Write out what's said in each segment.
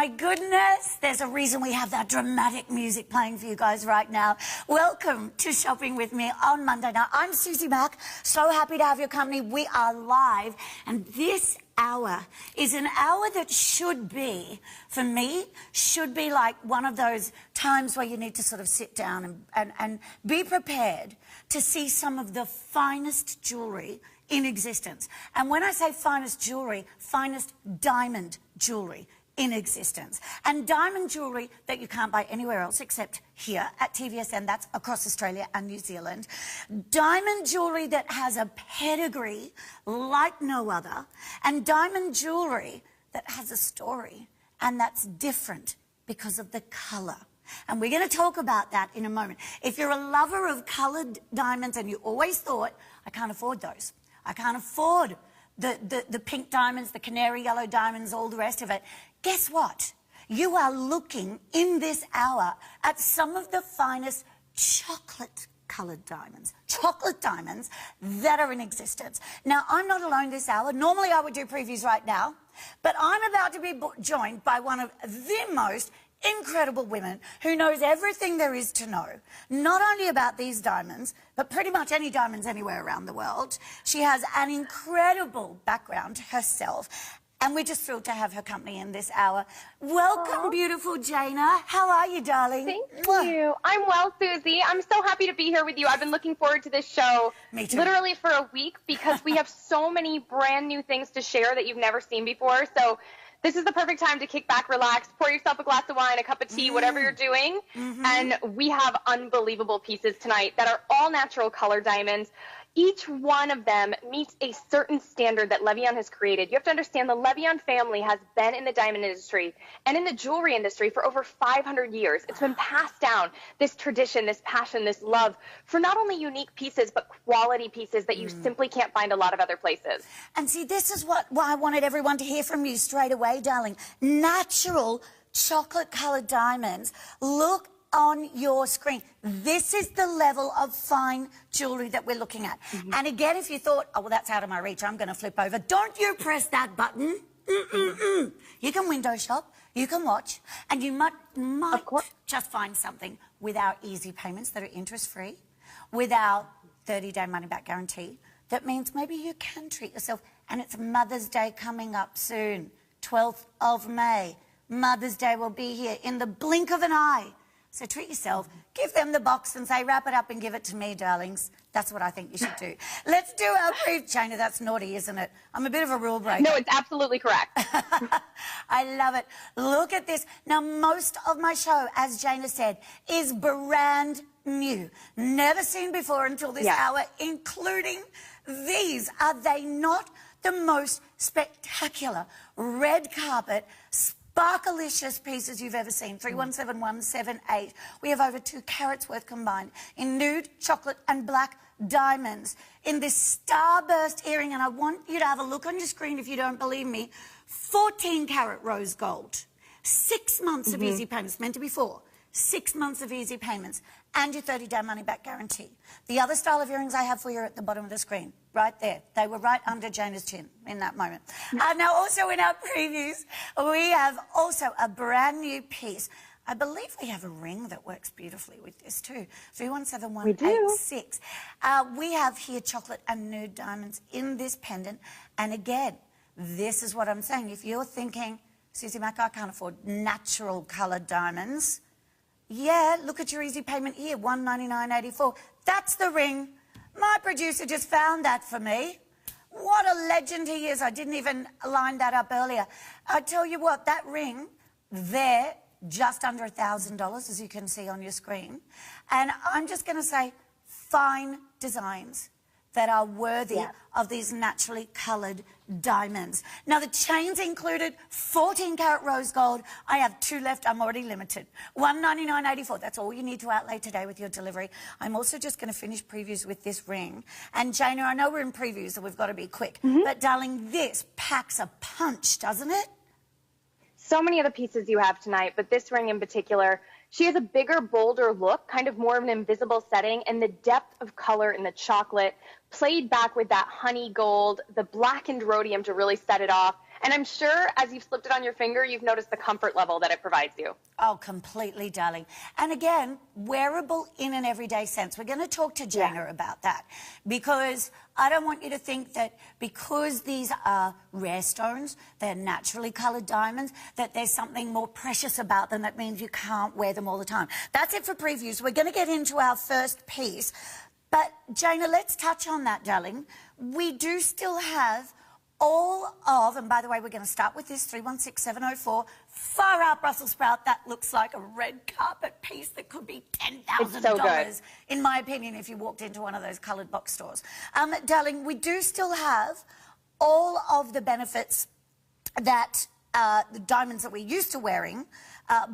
my goodness, there's a reason we have that dramatic music playing for you guys right now. Welcome to Shopping With Me on Monday night. I'm Susie Mack, so happy to have your company. We are live, and this hour is an hour that should be, for me, should be like one of those times where you need to sort of sit down and be prepared to see some of the finest jewellery in existence. And when I say finest jewellery, finest diamond jewellery in existence. And diamond jewellery that you can't buy anywhere else except here at TVSN, that's across Australia and New Zealand. Diamond jewellery that has a pedigree like no other. And diamond jewellery that has a story and that's different because of the colour. And we're going to talk about that in a moment. If you're a lover of coloured diamonds and you always thought, I can't afford those, I can't afford the pink diamonds, the canary yellow diamonds, all the rest of it. Guess what? You are looking in this hour at some of the finest chocolate-coloured diamonds, chocolate diamonds that are in existence. Now, I'm not alone this hour. Normally, I would do previews right now, but I'm about to be joined by one of the most incredible women who knows everything there is to know, not only about these diamonds, but pretty much any diamonds anywhere around the world. She has an incredible background herself, and we're just thrilled to have her company in this hour. Welcome, beautiful Jana. How are you, darling? Thank you. I'm well, Susie. I'm so happy to be here with you. I've been looking forward to this show literally for a week because we have so many brand new things to share that you've never seen before. So this is the perfect time to kick back, relax, pour yourself a glass of wine, a cup of tea, whatever you're doing. And we have unbelievable pieces tonight that are all natural color diamonds. Each one of them meets a certain standard that LeVian has created. You have to understand the LeVian family has been in the diamond industry and in the jewelry industry for over 500 years. It's been passed down, this tradition, this passion, this love for not only unique pieces, but quality pieces that you simply can't find a lot of other places. And see, this is what I wanted everyone to hear from you straight away, darling. Natural chocolate-coloured diamonds. Look on your screen. This is the level of fine jewellery that we're looking at. And again, if you thought, oh, well, that's out of my reach, I'm going to flip over, don't you press that button. You can window shop, you can watch, and you might just find something with our easy payments that are interest-free, with our 30-day money-back guarantee. That means maybe you can treat yourself. And it's Mother's Day coming up soon, 12th of May. Mother's Day will be here in the blink of an eye. So treat yourself, give them the box and say, wrap it up and give it to me, darlings. That's what I think you should do. Let's do our brief. Jana, that's naughty, isn't it? I'm a bit of a rule breaker. No, it's absolutely correct. I love it. Look at this. Now, most of my show, as Jana said, is brand new. Never seen before until this hour, including these. Are they not the most spectacular red carpet sparkalicious pieces you've ever seen? 317178. We have over 2 carats worth combined in nude, chocolate and black diamonds in this starburst earring. And I want you to have a look on your screen if you don't believe me. 14 carat rose gold. 6 months of easy payments, meant to be 4. 6 months of easy payments and your 30-day money-back guarantee. The other style of earrings I have for you are at the bottom of the screen, right there. They were right under Jana's chin in that moment. Now, also in our previews, we have also a brand new piece. I believe we have a ring that works beautifully with this too. 317186. We have here chocolate and nude diamonds in this pendant. And again, this is what I'm saying. If you're thinking, Susie Mack, I can't afford natural coloured diamonds, yeah, look at your easy payment here, $199.84. That's the ring. My producer just found that for me. What a legend he is. I didn't even line that up earlier. I tell you what, that ring there, just under $1,000, as you can see on your screen. And I'm just going to say fine designs that are worthy of these naturally coloured diamonds. Now, the chains included 14 carat rose gold. I have 2 left. I'm already limited. $199.84. That's all you need to outlay today with your delivery. I'm also just going to finish previews with this ring. And, Jana, I know we're in previews, so we've got to be quick. But, darling, this packs a punch, doesn't it? So many of the pieces you have tonight, but this ring in particular, she has a bigger, bolder look, kind of more of an invisible setting, and the depth of color in the chocolate played back with that honey gold, the blackened rhodium to really set it off. And I'm sure as you've slipped it on your finger, you've noticed the comfort level that it provides you. Oh, completely, darling. And again, wearable in an everyday sense. We're going to talk to Jana about that, because I don't want you to think that because these are rare stones, they're naturally coloured diamonds, that there's something more precious about them that means you can't wear them all the time. That's it for previews. We're going to get into our first piece. But, Jana, let's touch on that, darling. We do still have all of, and by the way, we're going to start with this 316704, far out Brussels sprout. That looks like a red carpet piece that could be $10,000, in my opinion, if you walked into one of those coloured box stores. Darling, we do still have all of the benefits that the diamonds that we're used to wearing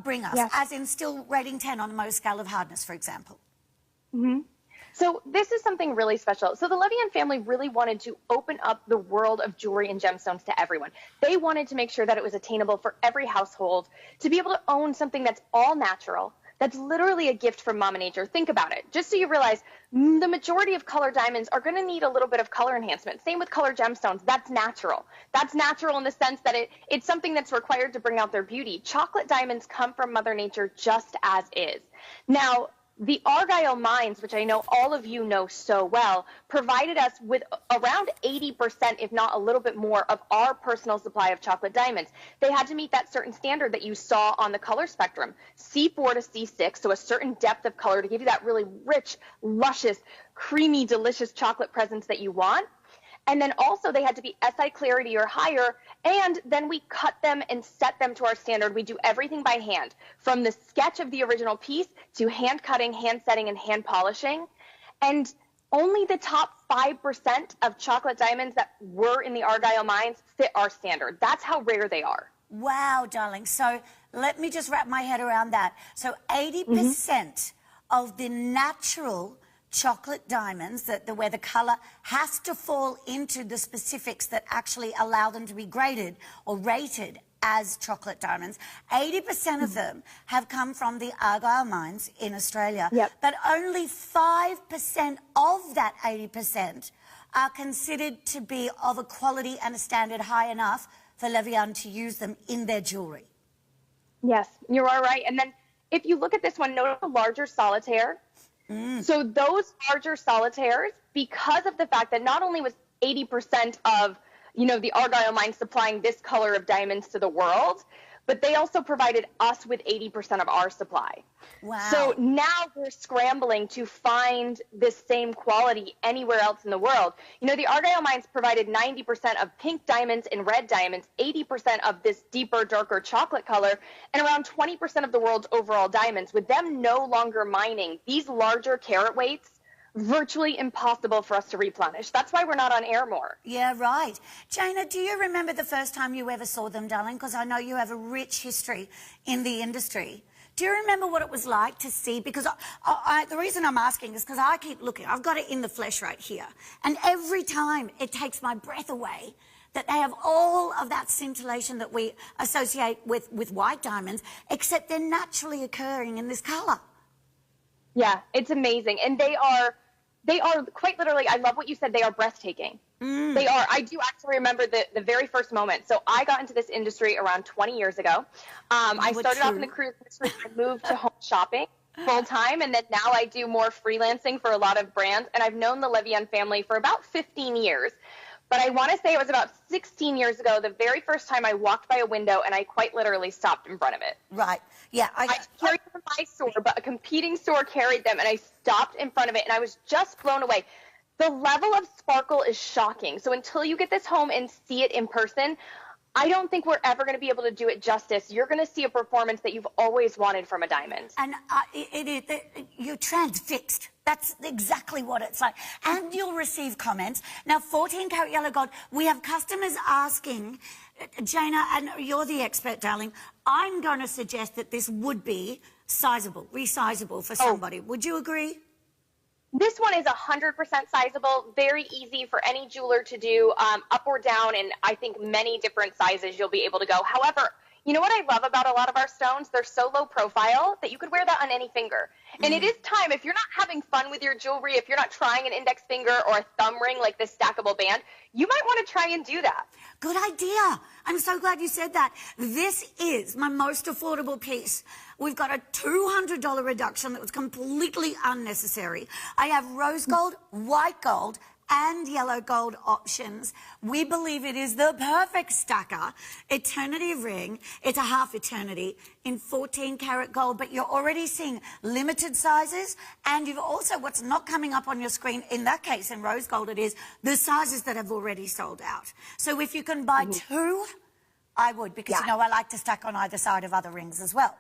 bring us, as in still rating 10 on the Mohs scale of hardness, for example. So this is something really special. So the LeVian family really wanted to open up the world of jewelry and gemstones to everyone. They wanted to make sure that it was attainable for every household, to be able to own something that's all natural, that's literally a gift from Mama Nature. Think about it. Just so you realize, the majority of color diamonds are going to need a little bit of color enhancement. Same with color gemstones. That's natural. That's natural in the sense that it's something that's required to bring out their beauty. Chocolate diamonds come from Mother Nature just as is. Now, the Argyle mines, which I know all of you know so well, provided us with around 80%, if not a little bit more, of our personal supply of chocolate diamonds. They had to meet that certain standard that you saw on the color spectrum, C4 to C6, so a certain depth of color to give you that really rich, luscious, creamy, delicious chocolate presence that you want. And then also they had to be SI clarity or higher, and then we cut them and set them to our standard. We do everything by hand, from the sketch of the original piece to hand cutting, hand setting, and hand polishing. And only the top 5% of chocolate diamonds that were in the Argyle mines fit our standard. That's how rare they are. Wow, darling. So let me just wrap my head around that. So 80% of the natural chocolate diamonds, where the colour has to fall into the specifics that actually allow them to be graded or rated as chocolate diamonds, 80% of them have come from the Argyle mines in Australia. But only 5% of that 80% are considered to be of a quality and a standard high enough for LeVian to use them in their jewellery. Yes, you are right. And then if you look at this one, notice the larger solitaire. So those larger solitaires, because of the fact that not only was 80% of, the Argyle mine supplying this color of diamonds to the world, but they also provided us with 80% of our supply. Wow. So now we're scrambling to find this same quality anywhere else in the world. The Argyle mines provided 90% of pink diamonds and red diamonds, 80% of this deeper, darker chocolate color, and around 20% of the world's overall diamonds. With them no longer mining these larger carat weights, virtually impossible for us to replenish. That's why we're not on air more. Yeah, right. Jana, do you remember the first time you ever saw them, darling? Because I know you have a rich history in the industry. Do you remember what it was like to see? Because the reason I'm asking is because I keep looking. I've got it in the flesh right here. And every time it takes my breath away that they have all of that scintillation that we associate with white diamonds, except they're naturally occurring in this colour. Yeah, it's amazing. And they are quite literally, I love what you said, they are breathtaking. They are. I do actually remember the very first moment. So I got into this industry around 20 years ago. I started off in the cruise industry and moved to home shopping full time. And then now I do more freelancing for a lot of brands. And I've known the LeVian family for about 15 years. But I want to say it was about 16 years ago, the very first time I walked by a window and I quite literally stopped in front of it. Right. Yeah. I carried them in my store, but a competing store carried them, and I stopped in front of it, and I was just blown away. The level of sparkle is shocking. So until you get this home and see it in person, I don't think we're ever going to be able to do it justice. You're going to see a performance that you've always wanted from a diamond. And you're transfixed. That's exactly what it's like. And you'll receive comments. Now, 14 karat yellow gold, we have customers asking, Jana, and you're the expert, darling, I'm going to suggest that this would be sizable, resizable for somebody. Would you agree? This one is 100% sizable, very easy for any jeweler to do, up or down, and I think many different sizes you'll be able to go. However, You know what I love about a lot of our stones? They're so low profile that you could wear that on any finger. And it is time, if you're not having fun with your jewelry, if you're not trying an index finger or a thumb ring like this stackable band, you might want to try and do that. Good idea. I'm so glad you said that. This is my most affordable piece. We've got a $200 reduction that was completely unnecessary. I have rose gold, white gold, and yellow gold options. We believe it is the perfect stacker. Eternity ring, it's a half eternity in 14 karat gold, but you're already seeing limited sizes, and you've also, what's not coming up on your screen, in that case, in rose gold it is, the sizes that have already sold out. So if you can buy two, I would, because you know I like to stack on either side of other rings as well.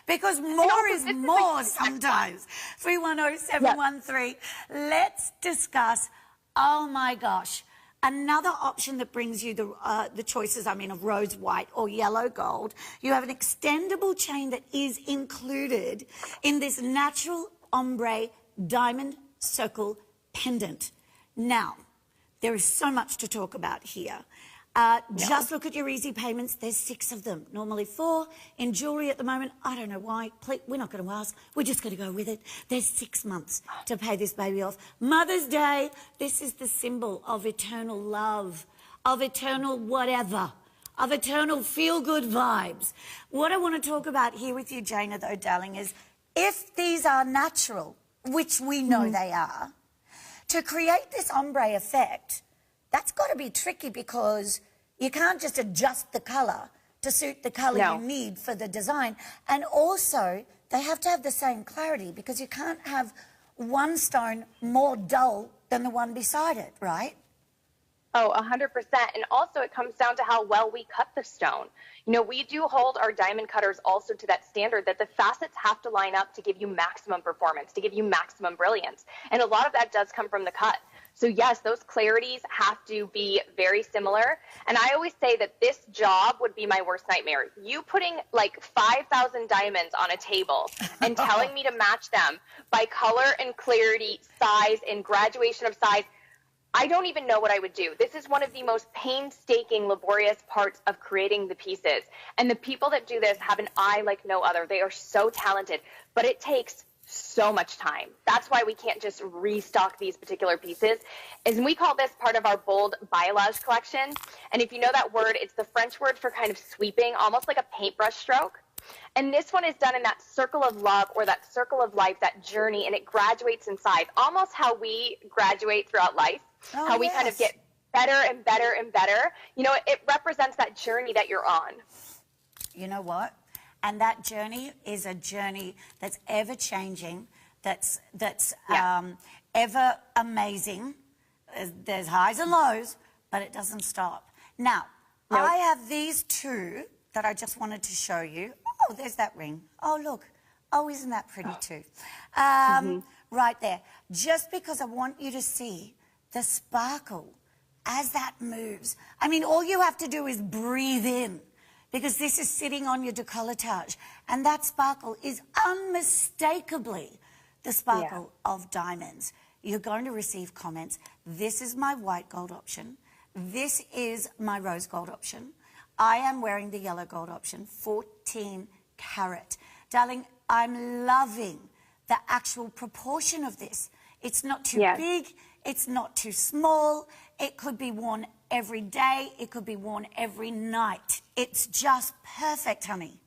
Because more is more sometimes. 310-713. Let's discuss, oh my gosh, another option that brings you the choices, I mean, of rose white or yellow gold. You have an extendable chain that is included in this natural ombre diamond circle pendant. Now, there is so much to talk about here. Just look at your easy payments. There's 6 of them, normally 4 in jewelry at the moment. I don't know why. Please, we're not going to ask. We're just going to go with it. There's 6 months to pay this baby off. Mother's Day, this is the symbol of eternal love, of eternal whatever, of eternal feel-good vibes. What I want to talk about here with you, Jana, though, darling, is if these are natural, which we know they are, to create this ombre effect, that's got to be tricky because you can't just adjust the colour to suit the colour you need for the design. And also, they have to have the same clarity because you can't have one stone more dull than the one beside it, right? Oh, 100%. And also it comes down to how well we cut the stone. You know, we do hold our diamond cutters also to that standard that the facets have to line up to give you maximum performance, to give you maximum brilliance. And a lot of that does come from the cut. So yes, those clarities have to be very similar. And I always say that this job would be my worst nightmare. You putting like 5,000 diamonds on a table and telling me to match them by color and clarity, size and graduation of size, I don't even know what I would do. This is one of the most painstaking, laborious parts of creating the pieces. And the people that do this have an eye like no other. They are so talented, but it takes so much time. That's why we can't just restock these particular pieces. And we call this part of our bold balayage collection. And if you know that word, it's the French word for kind of sweeping, almost like a paintbrush stroke. And this one is done in that circle of love or that circle of life, that journey, and it graduates inside, almost how we graduate throughout life, how we kind of get better and better and better. You know, it represents that journey that you're on. You know what? And that journey is a journey that's ever changing, that's ever amazing. There's highs and lows, but it doesn't stop. Now, I have these 2 that I just wanted to show you. Oh, there's that ring. Oh, look. Oh, isn't that pretty too? Right there. Just because I want you to see the sparkle as that moves. I mean, all you have to do is breathe in, because this is sitting on your décolletage, and that sparkle is unmistakably the sparkle of diamonds. You're going to receive comments. This is my white gold option. This is my rose gold option. I am wearing the yellow gold option, 14 karat. Darling, I'm loving the actual proportion of this. It's not too big. It's not too small. It could be worn every day. It could be worn every night. It's just perfect, honey.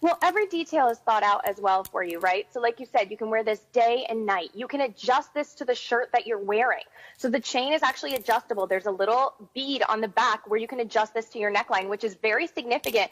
Well, every detail is thought out as well for you, right? So like you said, you can wear this day and night. You can adjust this to the shirt that you're wearing. So the chain is actually adjustable. There's a little bead on the back where you can adjust this to your neckline, which is very significant.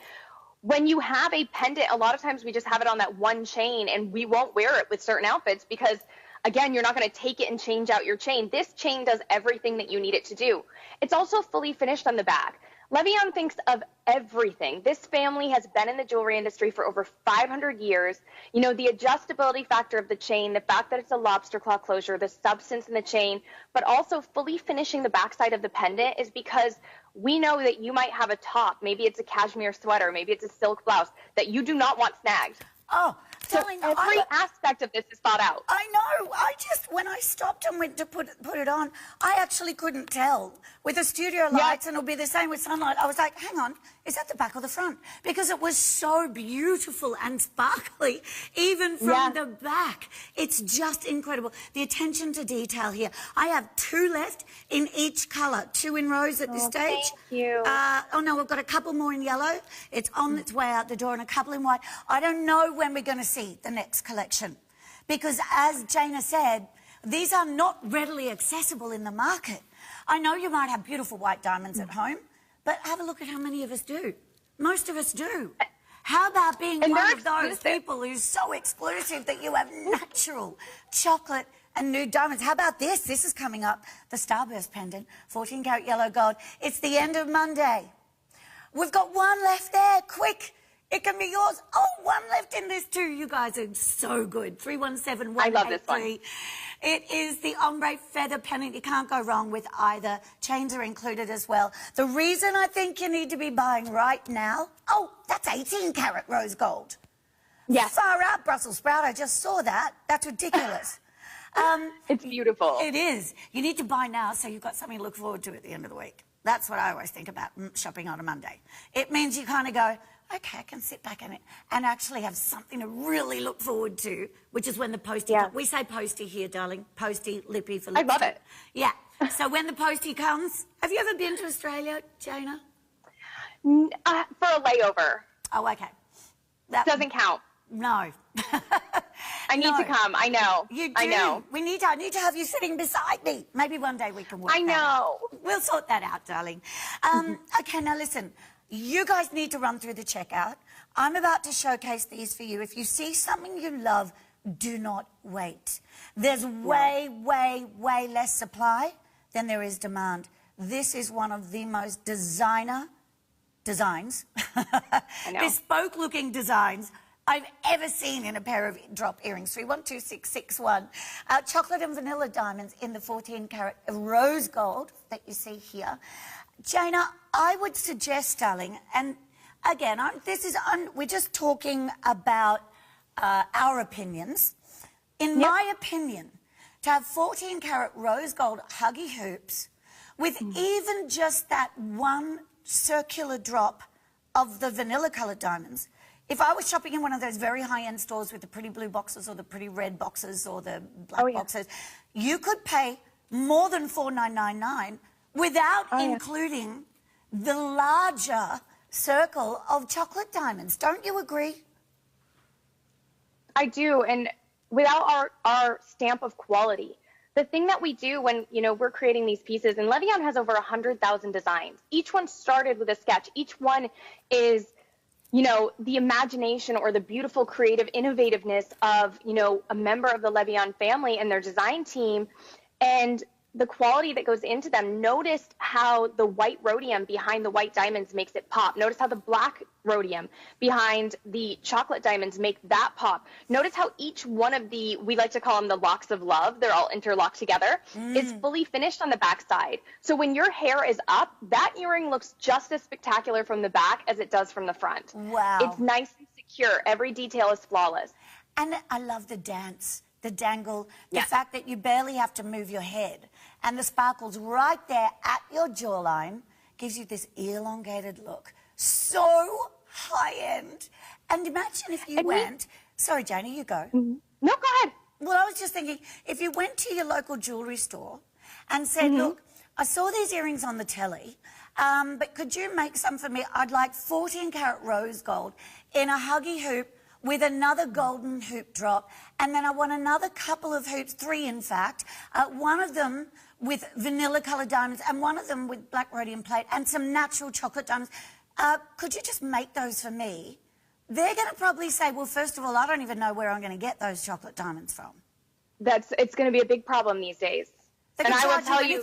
When you have a pendant, a lot of times we just have it on that one chain and we won't wear it with certain outfits because, again, you're not going to take it and change out your chain. This chain does everything that you need it to do. It's also fully finished on the back. LeVian thinks of everything. This family has been in the jewelry industry for over 500 years. You know, the adjustability factor of the chain, the fact that it's a lobster claw closure, the substance in the chain, but also fully finishing the backside of the pendant is because we know that you might have a top, maybe it's a cashmere sweater, maybe it's a silk blouse, that you do not want snagged. Oh, darling, every aspect of this is thought out. I know. When I stopped and went to put it on, I actually couldn't tell. With the studio lights, and it'll be the same with sunlight, I was like, hang on, is that the back or the front? Because it was so beautiful and sparkly, even from the back. It's just incredible. The attention to detail here. I have 2 left in each colour, 2 in rose at this stage. Thank you. Oh no, we've got a couple more in yellow. It's on its way out the door, and a couple in white. I don't know when we're going to see the next collection, because as Jana said, these are not readily accessible in the market. I know you might have beautiful white diamonds at home, but have a look at how many of us do. Most of us do. How about being one of those people who's so exclusive that you have natural chocolate and nude diamonds? How about this? This is coming up, the Starburst pendant, 14 karat yellow gold. It's the end of Monday. We've got 1 left there. Quick. It can be yours. Oh, 1 left in this too. You guys are so good. 317-183. I love this one. It is the ombre feather pendant. You can't go wrong with either. Chains are included as well. The reason I think you need to be buying right now, oh, that's 18 karat rose gold. Yes. Far out, Brussels sprout. I just saw that. That's ridiculous. It's beautiful. It is. You need to buy now so you've got something to look forward to at the end of the week. That's what I always think about shopping on a Monday. It means you kind of go, okay, I can sit back in it and actually have something to really look forward to, which is when the postie comes. We say postie here, darling. Postie, lippy for lipstick. I love it. Yeah. So when the postie comes, have you ever been to Australia, Jana? For a layover. Oh, okay. That doesn't count. No. I need to come. I know. You do. I know. I need to have you sitting beside me. Maybe one day we can work I know. that out. We'll sort that out, darling. Okay, now listen. You guys need to run through the checkout. I'm about to showcase these for you. If you see something you love, do not wait. There's way less supply than there is demand. This is one of the most designs, bespoke-looking designs I've ever seen in a pair of drop earrings. 312661. Chocolate and vanilla diamonds in the 14 karat rose gold that you see here. Jana, I would suggest, darling, and again, we're just talking about our opinions. In my opinion, to have 14 karat rose gold huggy hoops with even just that 1 circular drop of the vanilla coloured diamonds, if I was shopping in one of those very high-end stores with the pretty blue boxes or the pretty red boxes or the black boxes, you could pay more than $4,999 without including the larger circle of chocolate diamonds. Don't you agree? I do, and without our stamp of quality. The thing that we do when, we're creating these pieces, and LeVian has over 100,000 designs. Each one started with a sketch. Each one is, the imagination or the beautiful creative innovativeness of, a member of the LeVian family and their design team. And the quality that goes into them. Notice how the white rhodium behind the white diamonds makes it pop. Notice how the black rhodium behind the chocolate diamonds make that pop. Notice how each one of we like to call them the locks of love, they're all interlocked together, is fully finished on the back side. So when your hair is up, that earring looks just as spectacular from the back as it does from the front. Wow. It's nice and secure. Every detail is flawless. And I love the dance, the dangle, the fact that you barely have to move your head. And the sparkles right there at your jawline gives you this elongated look. So high-end. And imagine if you went... Sorry, Jana, you go. No, go ahead. Well, I was just thinking, if you went to your local jewellery store and said, look, I saw these earrings on the telly, but could you make some for me? I'd like 14 karat rose gold in a huggy hoop with another golden hoop drop, and then I want another couple of hoops, 3 in fact, one of them with vanilla coloured diamonds and one of them with black rhodium plate and some natural chocolate diamonds. Could you just make those for me? They're going to probably say, well, first of all, I don't even know where I'm going to get those chocolate diamonds from. It's going to be a big problem these days. And I will tell you,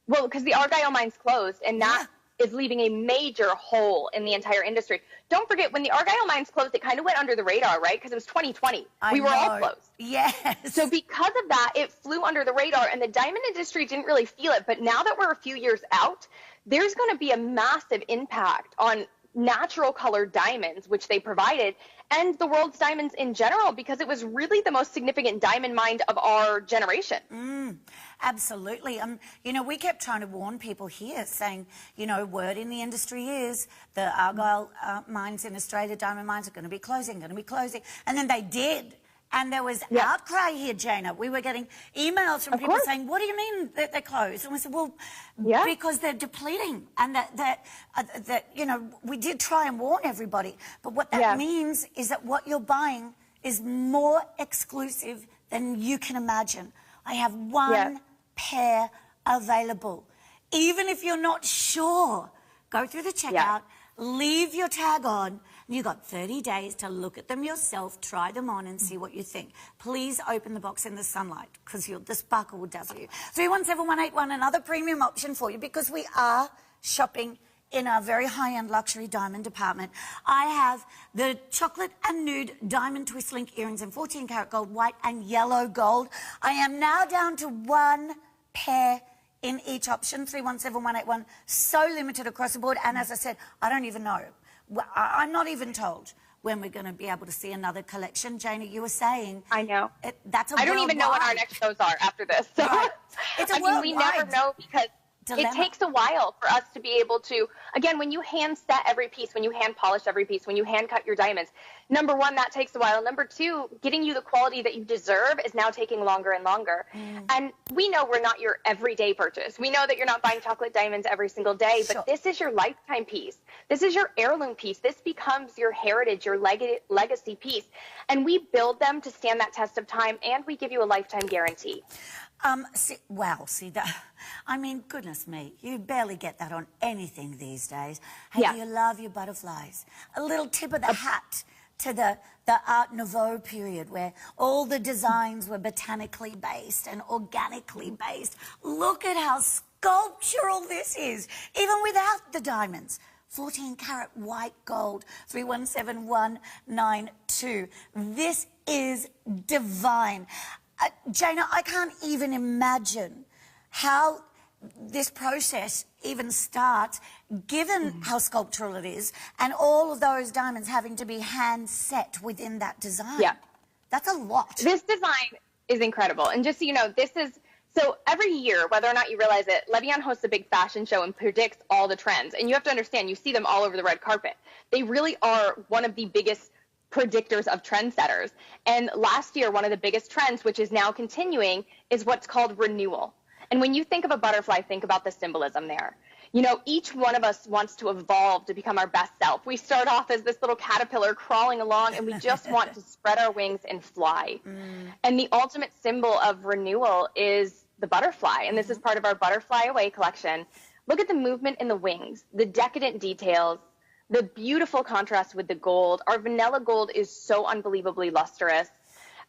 well, because the Argyle mine's closed, and that is leaving a major hole in the entire industry. Don't forget, when the Argyle mines closed, it kind of went under the radar, right? Because it was 2020. We were all closed. Yes. So because of that, it flew under the radar, and the diamond industry didn't really feel it. But now that we're a few years out, there's going to be a massive impact on natural colored diamonds, which they provided, and the world's diamonds in general, because it was really the most significant diamond mine of our generation. Absolutely. You know, we kept trying to warn people here, saying, you know, word in the industry is the Argyle mines in Australia, diamond mines, are going to be closing, And then they did. And there was outcry here, Jana. We were getting emails from people saying, what do you mean that they're closed? And we said, well, because they're depleting. And that you know, we did try and warn everybody. But what that means is that what you're buying is more exclusive than you can imagine. I have one pair available. Even if you're not sure, go through the checkout, leave your tag on. You've got 30 days to look at them yourself, try them on and see what you think. Please open the box in the sunlight because the sparkle will dazzle you. 317181, another premium option for you because we are shopping in our very high-end luxury diamond department. I have the chocolate and nude diamond twist link earrings in 14 karat gold, white and yellow gold. I am now down to one pair in each option, 317181. So limited across the board. And as I said, I don't even know. I'm not even told when we're going to be able to see another collection. Jana, you were saying... I know. That's a I don't even know what our next shows are after this. So. Right. It's a worldwide we never know because it takes a while for us to be able to... Again, when you hand set every piece, when you hand polish every piece, when you hand cut your diamonds, number one, that takes a while. Number two, getting you the quality that you deserve is now taking longer and longer. And we know we're not your everyday purchase. We know that you're not buying chocolate diamonds every single day, but this is your lifetime piece. This is your heirloom piece. This becomes your heritage, your legacy piece. And we build them to stand that test of time, and we give you a lifetime guarantee. See that? I mean, goodness me, you barely get that on anything these days. Hey, do you love your butterflies? A little tip of the hat to the Art Nouveau period where all the designs were botanically based and organically based. Look at how sculptural this is, even without the diamonds. 14 karat white gold, 317192. This is divine. Jana, I can't even imagine how this process even starts, given how sculptural it is, and all of those diamonds having to be hand set within that design. That's a lot. This design is incredible. And just so you know, so every year, whether or not you realize it, LeVian hosts a big fashion show and predicts all the trends. And you have to understand, you see them all over the red carpet. They really are one of the biggest predictors of trendsetters. And last year, one of the biggest trends, which is now continuing, is what's called renewal. And when you think of a butterfly, think about the symbolism there. You know, each one of us wants to evolve to become our best self. We start off as this little caterpillar crawling along, and we just want to spread our wings and fly. And the ultimate symbol of renewal is the butterfly. And this is part of our Butterfly Away collection. Look at the movement in the wings, the decadent details, the beautiful contrast with the gold. Our vanilla gold is so unbelievably lustrous.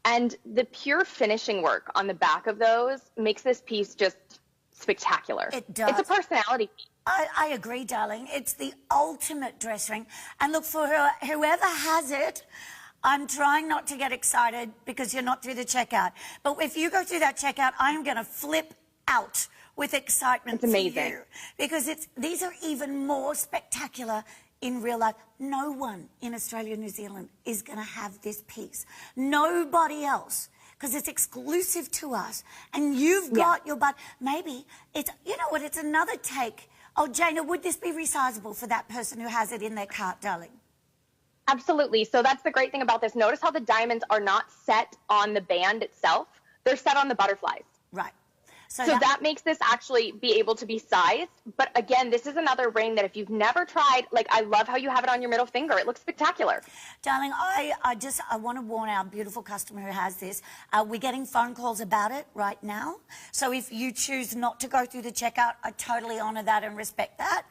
And the pure finishing work on the back of those makes this piece just spectacular. It does. It's a personality piece. I agree, darling. It's the ultimate dress ring. And look, for whoever has it, I'm trying not to get excited because you're not through the checkout. But if you go through that checkout, I'm going to flip out with excitement. It's amazing. For you because these are even more spectacular in real life. No one in Australia and New Zealand is going to have this piece. Nobody else, because it's exclusive to us. And you've got your maybe it's, you know what, it's another take. Oh, Jana, would this be resizable for that person who has it in their cart, darling? Absolutely. So that's the great thing about this. Notice how the diamonds are not set on the band itself. They're set on the butterflies. Right. So that makes this actually be able to be sized. But again, this is another ring that if you've never tried, like, I love how you have it on your middle finger. It looks spectacular. Darling, I want to warn our beautiful customer who has this. We're getting phone calls about it right now. So if you choose not to go through the checkout, I totally honour that and respect that.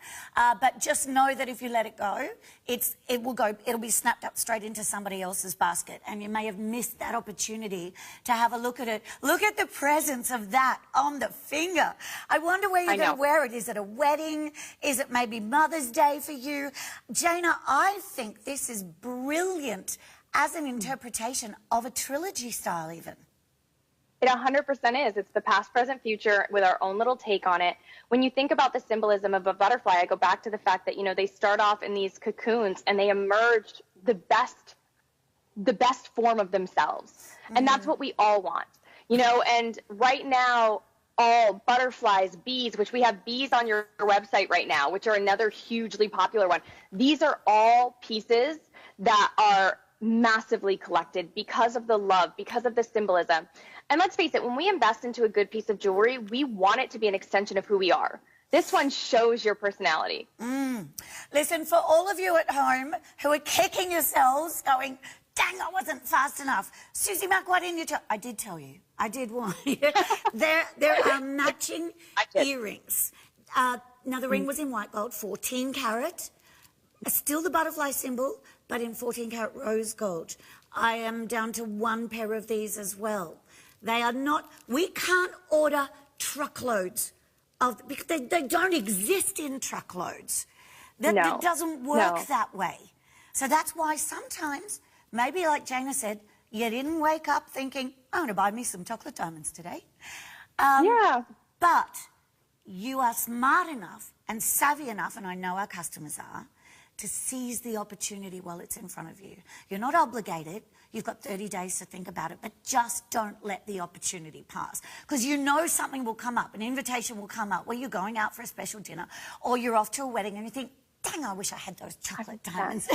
But just know that if you let it go, it'll be snapped up straight into somebody else's basket. And you may have missed that opportunity to have a look at it. Look at the presence of that on the finger. I wonder where you're going to wear it. Is it a wedding? Is it maybe Mother's Day for you? Jana, I think this is brilliant as an interpretation of a trilogy style even. It 100% is. It's the past, present, future with our own little take on it. When you think about the symbolism of a butterfly, I go back to the fact that, you know, they start off in these cocoons and they emerge the best form of themselves. And that's what we all want, you know, and right now, all butterflies, bees, which we have bees on your website right now, which are another hugely popular one. These are all pieces that are massively collected because of the love, because of the symbolism. And let's face it, when we invest into a good piece of jewelry, we want it to be an extension of who we are. This one shows your personality. Listen, for all of you at home who are kicking yourselves, going, dang, I wasn't fast enough. Susie Mac, why didn't you tell? I did tell you. I did warn you. There are matching earrings. Now, the ring was in white gold, 14 carat. Still the butterfly symbol, but in 14 carat rose gold. I am down to one pair of these as well. They are not, we can't order truckloads of, because they don't exist in truckloads. That doesn't work that way. So that's why sometimes, maybe like Jana said, you didn't wake up thinking, I'm going to buy me some chocolate diamonds today. But you are smart enough and savvy enough, and I know our customers are, to seize the opportunity while it's in front of you. You're not obligated. You've got 30 days to think about it, but just don't let the opportunity pass. Because you know something will come up, an invitation will come up where you're going out for a special dinner or you're off to a wedding and you think, dang, I wish I had those chocolate diamonds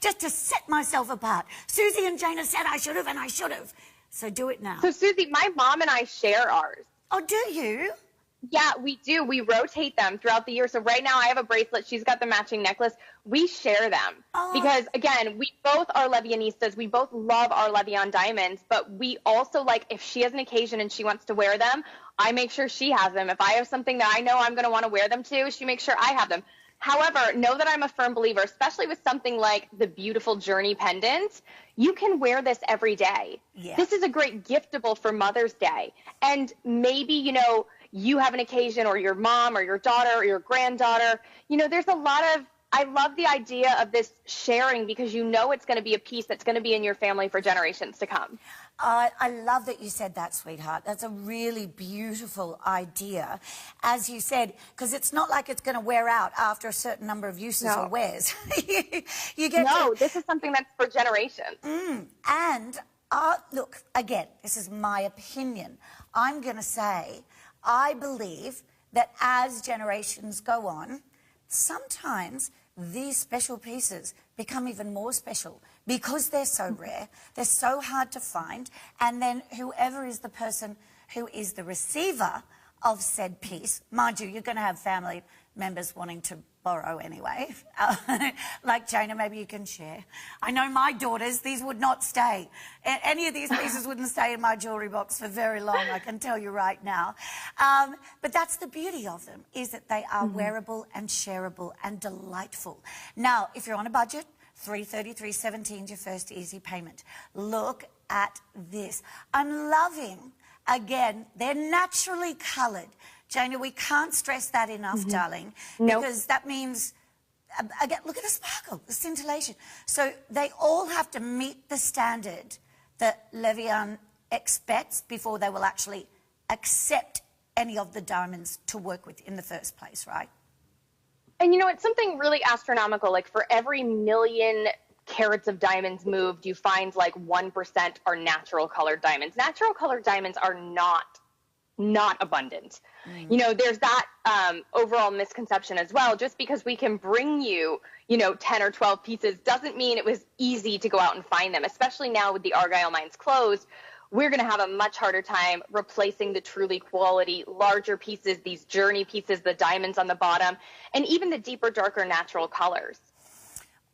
just to set myself apart. Susie and Jana said I should have, and I should have. So do it now. So, Susie, my mom and I share ours. Oh, do you? Yeah, we do. We rotate them throughout the year. So right now I have a bracelet. She's got the matching necklace. We share them because, again, we both are LeVianistas. We both love our LeVian diamonds, but we also, like, if she has an occasion and she wants to wear them, I make sure she has them. If I have something that I know I'm going to want to wear them to, she makes sure I have them. However, know that I'm a firm believer, especially with something like the beautiful Journey pendant. You can wear this every day. Yeah. This is a great giftable for Mother's Day. And maybe, you know, you have an occasion, or your mom or your daughter or your granddaughter. You know, there's a lot of, I love the idea of this sharing because you know it's going to be a piece that's going to be in your family for generations to come. I love that you said that, sweetheart. That's a really beautiful idea. As you said, because it's not like it's going to wear out after a certain number of uses or wears. you get this is something that's for generations. And look, again, this is my opinion. I'm going to say, I believe that as generations go on, sometimes these special pieces become even more special because they're so rare, they're so hard to find, and then whoever is the person who is the receiver of said piece, mind you, you're going to have family members wanting to borrow anyway. Like Jana, maybe you can share. I know my daughters, these would not stay. Any of these pieces wouldn't stay in my jewellery box for very long, I can tell you right now. But that's the beauty of them, is that they are wearable and shareable and delightful. Now, if you're on a budget, $330, $317 is your first easy payment. Look at this. I'm loving, again, they're naturally coloured. Jana, we can't stress that enough, darling, because that means, again, look at the sparkle, the scintillation. So they all have to meet the standard that LeVian expects before they will actually accept any of the diamonds to work with in the first place, right? And, you know, it's something really astronomical. Like, for every million carats of diamonds moved, you find like 1% are natural colored diamonds. Natural colored diamonds are not abundant. You know, there's that overall misconception as well. Just because we can bring you, you know, 10 or 12 pieces doesn't mean it was easy to go out and find them, especially now with the Argyle mines closed. We're going to have a much harder time replacing the truly quality, larger pieces, these Journey pieces, the diamonds on the bottom, and even the deeper, darker natural colors.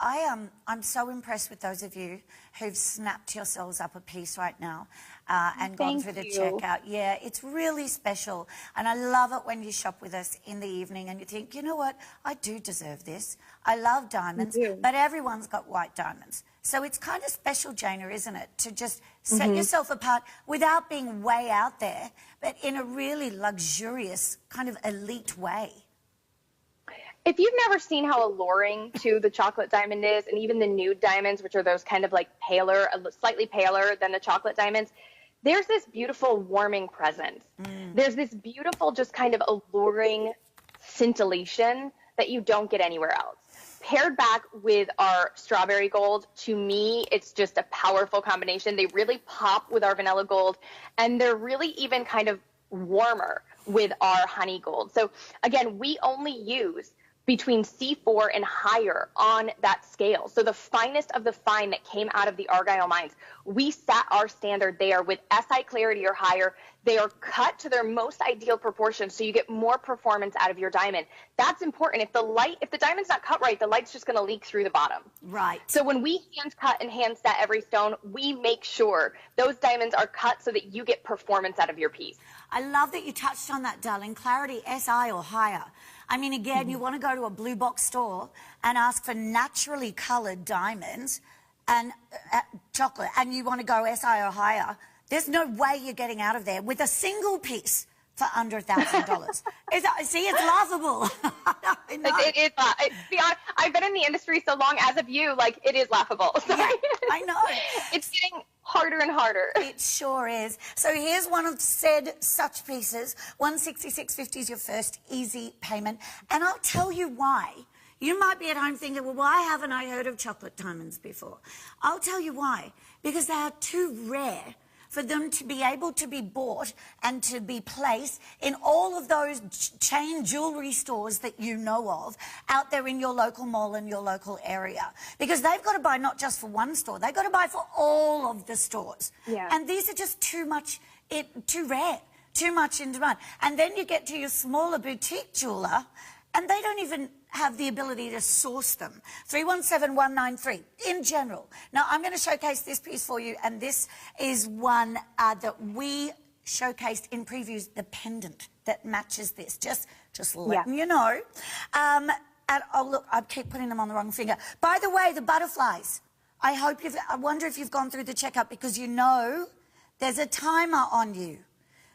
I'm so impressed with those of you who've snapped yourselves up a piece right now and gone through the checkout. Yeah, it's really special. And I love it when you shop with us in the evening and you think, you know what, I do deserve this. I love diamonds, but everyone's got white diamonds. So it's kind of special, Jana, isn't it, to just set yourself apart without being way out there, but in a really luxurious, kind of elite way. If you've never seen how alluring to the chocolate diamond is, and even the nude diamonds, which are those kind of like paler, slightly paler than the chocolate diamonds, there's this beautiful warming presence. There's this beautiful, just kind of alluring scintillation that you don't get anywhere else. Paired back with our strawberry gold, to me, it's just a powerful combination. They really pop with our vanilla gold, and they're really even kind of warmer with our honey gold. So again, we only use between C4 and higher on that scale. So the finest of the fine that came out of the Argyle mines, we set our standard there with SI clarity or higher. They are cut to their most ideal proportions, so you get more performance out of your diamond. That's important. If the diamond's not cut right, the light's just going to leak through the bottom. Right. So when we hand cut and hand set every stone, we make sure those diamonds are cut so that you get performance out of your piece. I love that you touched on that, darling. Clarity, SI or higher. I mean, again, you want to go to a blue box store and ask for naturally coloured diamonds and chocolate, and you want to go SI or higher. There's no way you're getting out of there with a single piece for under $1,000. See, it's laughable. I know. I've been in the industry so long, as of you, like, it is laughable. Yeah, I know. It's getting harder and harder. It sure is. So here's one of said such pieces. $166.50 is your first easy payment. And I'll tell you why. You might be at home thinking, well, why haven't I heard of chocolate diamonds before? I'll tell you why. Because they are too rare for them to be able to be bought and to be placed in all of those chain jewellery stores that you know of out there in your local mall and your local area. Because they've got to buy not just for one store, they've got to buy for all of the stores. Yeah. And these are just too rare, too much in demand. And then you get to your smaller boutique jeweller and they don't even have the ability to source them. 317193 in general. Now, I'm going to showcase this piece for you, and this is one that we showcased in previews, the pendant that matches this. Just letting you know. And oh, look, I keep putting them on the wrong finger. By the way, the butterflies. I wonder if you've gone through the checkup, because you know there's a timer on you.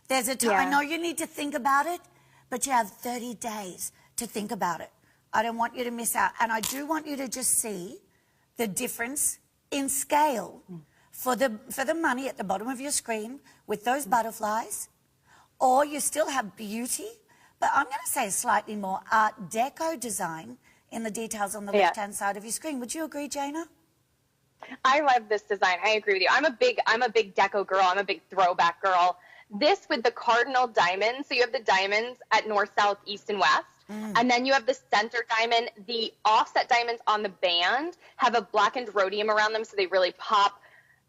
There's a time. I know you need to think about it, but you have 30 days to think about it. I don't want you to miss out. And I do want you to just see the difference in scale for the money at the bottom of your screen with those butterflies, or you still have beauty, but I'm going to say slightly more Art Deco design in the details on the left-hand side of your screen. Would you agree, Jana? I love this design. I agree with you. I'm a big deco girl. I'm a big throwback girl. This with the cardinal diamonds. So you have the diamonds at north, south, east, and west. And then you have the center diamond. The offset diamonds on the band have a blackened rhodium around them, so they really pop.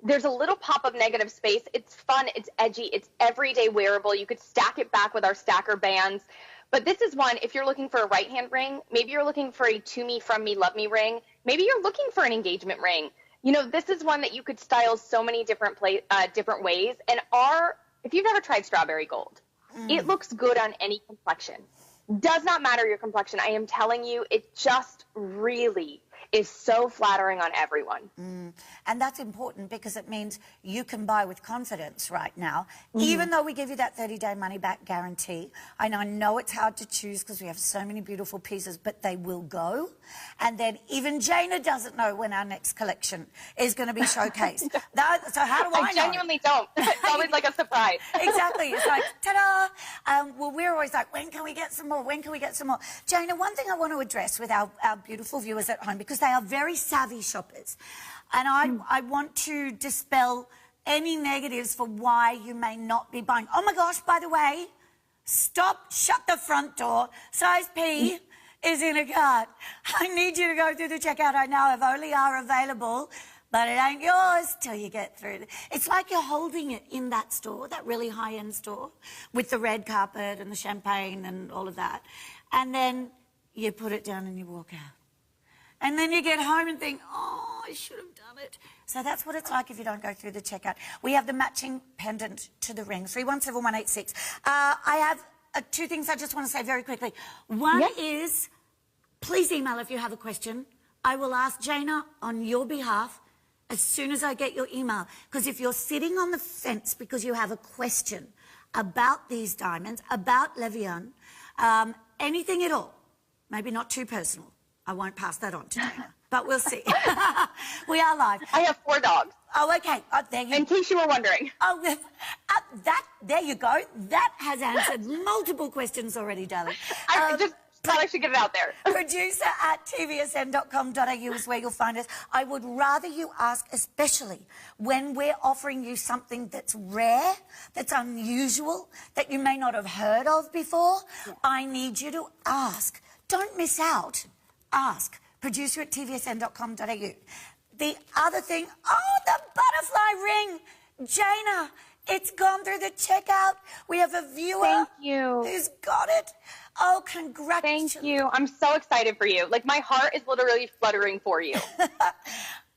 There's a little pop of negative space. It's fun. It's edgy. It's everyday wearable. You could stack it back with our stacker bands. But this is one, if you're looking for a right-hand ring, maybe you're looking for a to me, from me, love me ring. Maybe you're looking for an engagement ring. You know, this is one that you could style so many different ways. And if you've ever tried strawberry gold, it looks good on any complexion. Does not matter your complexion. I am telling you, it just really is so flattering on everyone. And that's important, because it means you can buy with confidence right now, even though we give you that 30-day money-back guarantee. And I know it's hard to choose because we have so many beautiful pieces, but they will go. And then even Jana doesn't know when our next collection is going to be showcased. So how do I know? I genuinely don't. It's always like a surprise. Exactly. It's like, ta-da! Well, we're always like, when can we get some more? When can we get some more? Jana, one thing I want to address with our beautiful viewers at home, because they are very savvy shoppers, and I want to dispel any negatives for why you may not be buying. Oh my gosh, by the way, shut the front door. Size P is in a cart. I need you to go through the checkout right now if only are available, but it ain't yours till you get through. It's like you're holding it in that store, that really high-end store, with the red carpet and the champagne and all of that, and then you put it down and you walk out. And then you get home and think, oh, I should have done it. So that's what it's like if you don't go through the checkout. We have the matching pendant to the ring, 317186. I have two things I just want to say very quickly. One is, please email if you have a question. I will ask Jana on your behalf as soon as I get your email. Because if you're sitting on the fence because you have a question about these diamonds, about LeVian, anything at all, maybe not too personal, I won't pass that on to Dana, but we'll see. We are live. I have 4 dogs. Oh, okay. Oh, there you go. In case you were wondering. Oh, there you go. That has answered multiple questions already, darling. I just thought I should get it out there. Producer at TVSN.com.au is where you'll find us. I would rather you ask, especially when we're offering you something that's rare, that's unusual, that you may not have heard of before. Yeah. I need you to ask. Don't miss out. Ask. Producer at TVSN.com.au. The other thing, the butterfly ring. Jana, it's gone through the checkout. We have a viewer who's got it. Oh, congratulations. Thank you. I'm so excited for you. Like, my heart is literally fluttering for you.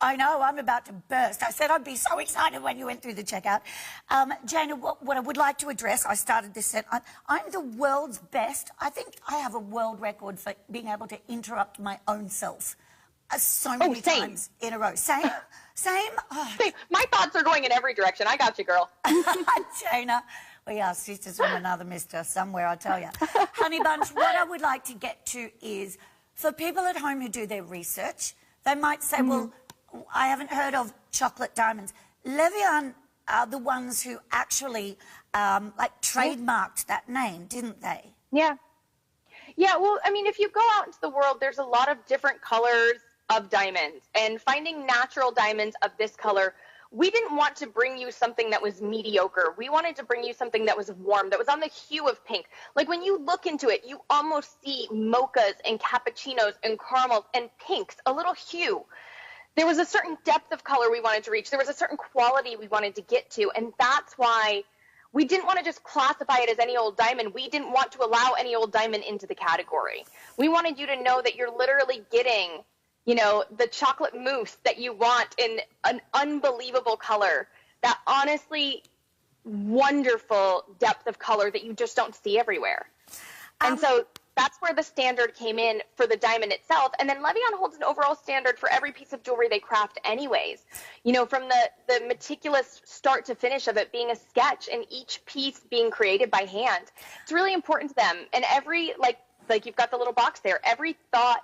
I know, I'm about to burst. I said I'd be so excited when you went through the checkout. Jana, what I would like to address, I started this set, I'm the world's best. I think I have a world record for being able to interrupt my own self so many times in a row. Same? Same? Oh. Same. My thoughts are going in every direction. I got you, girl. Jana, we are sisters from another mister somewhere, I tell you. Honey Bunch, what I would like to get to is, for people at home who do their research, they might say, well, I haven't heard of chocolate diamonds. LeVian are the ones who actually, trademarked that name, didn't they? Yeah. Yeah, well, I mean, if you go out into the world, there's a lot of different colors of diamonds. And finding natural diamonds of this color, we didn't want to bring you something that was mediocre. We wanted to bring you something that was warm, that was on the hue of pink. Like, when you look into it, you almost see mochas and cappuccinos and caramels and pinks, a little hue. There was a certain depth of color we wanted to reach. There was a certain quality we wanted to get to, and that's why we didn't want to just classify it as any old diamond. We didn't want to allow any old diamond into the category. We wanted you to know that you're literally getting, you know, the chocolate mousse that you want in an unbelievable color, that honestly wonderful depth of color that you just don't see everywhere. And so that's where the standard came in for the diamond itself. And then LeVian holds an overall standard for every piece of jewelry they craft anyways. You know, from the meticulous start to finish of it being a sketch and each piece being created by hand. It's really important to them. And every, like you've got the little box there, every thought,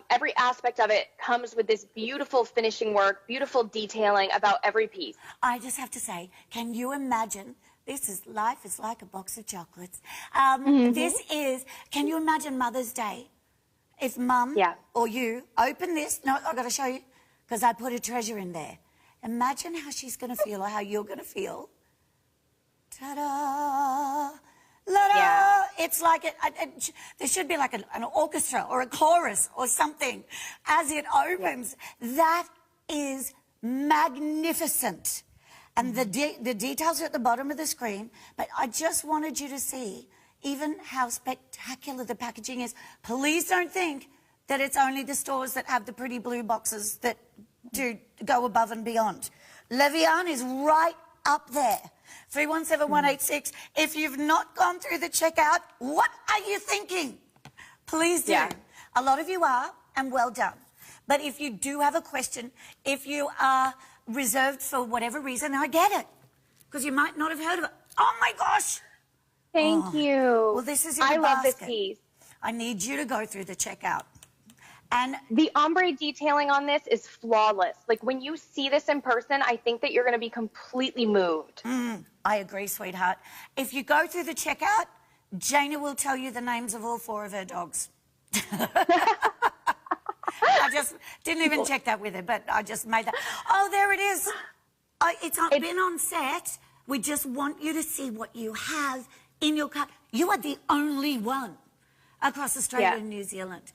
every aspect of it comes with this beautiful finishing work, beautiful detailing about every piece. I just have to say, can you imagine? Life is like a box of chocolates. Can you imagine Mother's Day? If Mum or you open this, no, I've got to show you, because I put a treasure in there. Imagine how she's going to feel or how you're going to feel. Ta-da! La-da! Yeah. It's like, there should be like an orchestra or a chorus or something as it opens. Yeah. That is magnificent. And the details are at the bottom of the screen, but I just wanted you to see even how spectacular the packaging is. Please don't think that it's only the stores that have the pretty blue boxes that do go above and beyond. LeVian is right up there. 317186. If you've not gone through the checkout, what are you thinking? Please do. Yeah. A lot of you are, and well done. But if you do have a question, if you are reserved for whatever reason, I get it, because you might not have heard of it. Oh my gosh! Thank you. Well, this is your basket. Love this piece. I need you to go through the checkout. And the ombre detailing on this is flawless. Like, when you see this in person, I think that you're going to be completely moved. I agree, sweetheart. If you go through the checkout, Jana will tell you the names of all 4 of her dogs. I just didn't even check that with her, but I just made that. Oh, there it is. It's been on set. We just want you to see what you have in your car. You are the only one across Australia and New Zealand.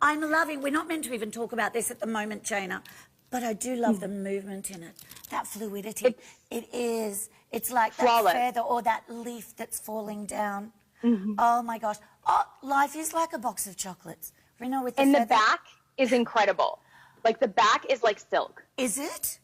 I'm loving, we're not meant to even talk about this at the moment, Jana, but I do love the movement in it, that fluidity. It's like flawless. That feather or that leaf that's falling down. Oh, my gosh. Oh, life is like a box of chocolates. You know, with the the back is incredible. Like, the back is like silk. Is it?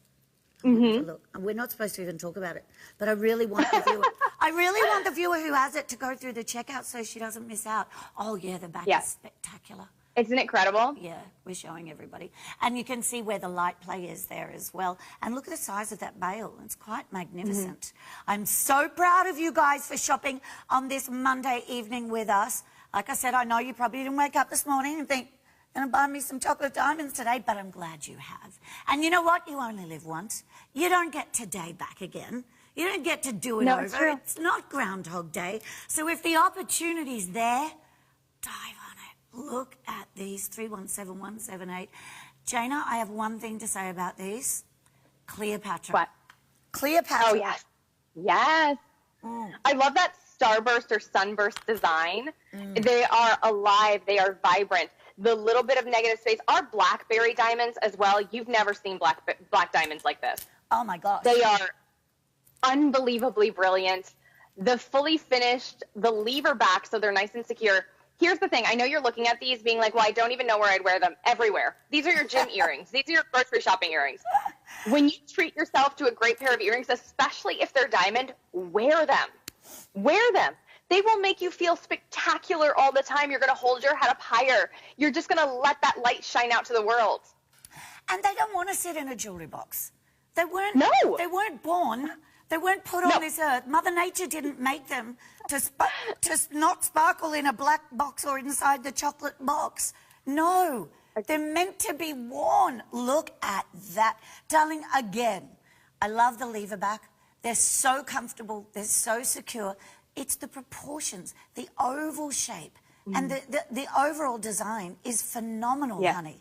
Look, we're not supposed to even talk about it, but I really want the viewer. I really want the viewer who has it to go through the checkout so she doesn't miss out. Oh, yeah, the back is spectacular. Isn't it incredible? Yeah, we're showing everybody. And you can see where the light play is there as well. And look at the size of that bail. It's quite magnificent. I'm so proud of you guys for shopping on this Monday evening with us. Like I said, I know you probably didn't wake up this morning and think, going to buy me some chocolate diamonds today, but I'm glad you have. And you know what? You only live once. You don't get today back again. You don't get to do it over. It's not Groundhog Day. So if the opportunity's there, dive on it. Look at these 317178. Jana, I have one thing to say about these. Cleopatra. What? Cleopatra. Oh, yes. Yes. I love that starburst or sunburst design. They are alive. They are vibrant. The little bit of negative space. Our blackberry diamonds as well. You've never seen black diamonds like this. Oh, my gosh. They are unbelievably brilliant. The fully finished, the lever back, so they're nice and secure. Here's the thing. I know you're looking at these being like, well, I don't even know where I'd wear them. Everywhere. These are your gym earrings. These are your grocery shopping earrings. When you treat yourself to a great pair of earrings, especially if they're diamond, wear them. Wear them. They will make you feel spectacular all the time. You're going to hold your head up higher. You're just going to let that light shine out to the world. And they don't want to sit in a jewelry box. They weren't. No. They weren't born. They weren't put on this earth. Mother Nature didn't make them to not sparkle in a black box or inside the chocolate box. No, they're meant to be worn. Look at that. Darling, again, I love the lever back. They're so comfortable. They're so secure. It's the proportions, the oval shape, and the overall design is phenomenal, honey.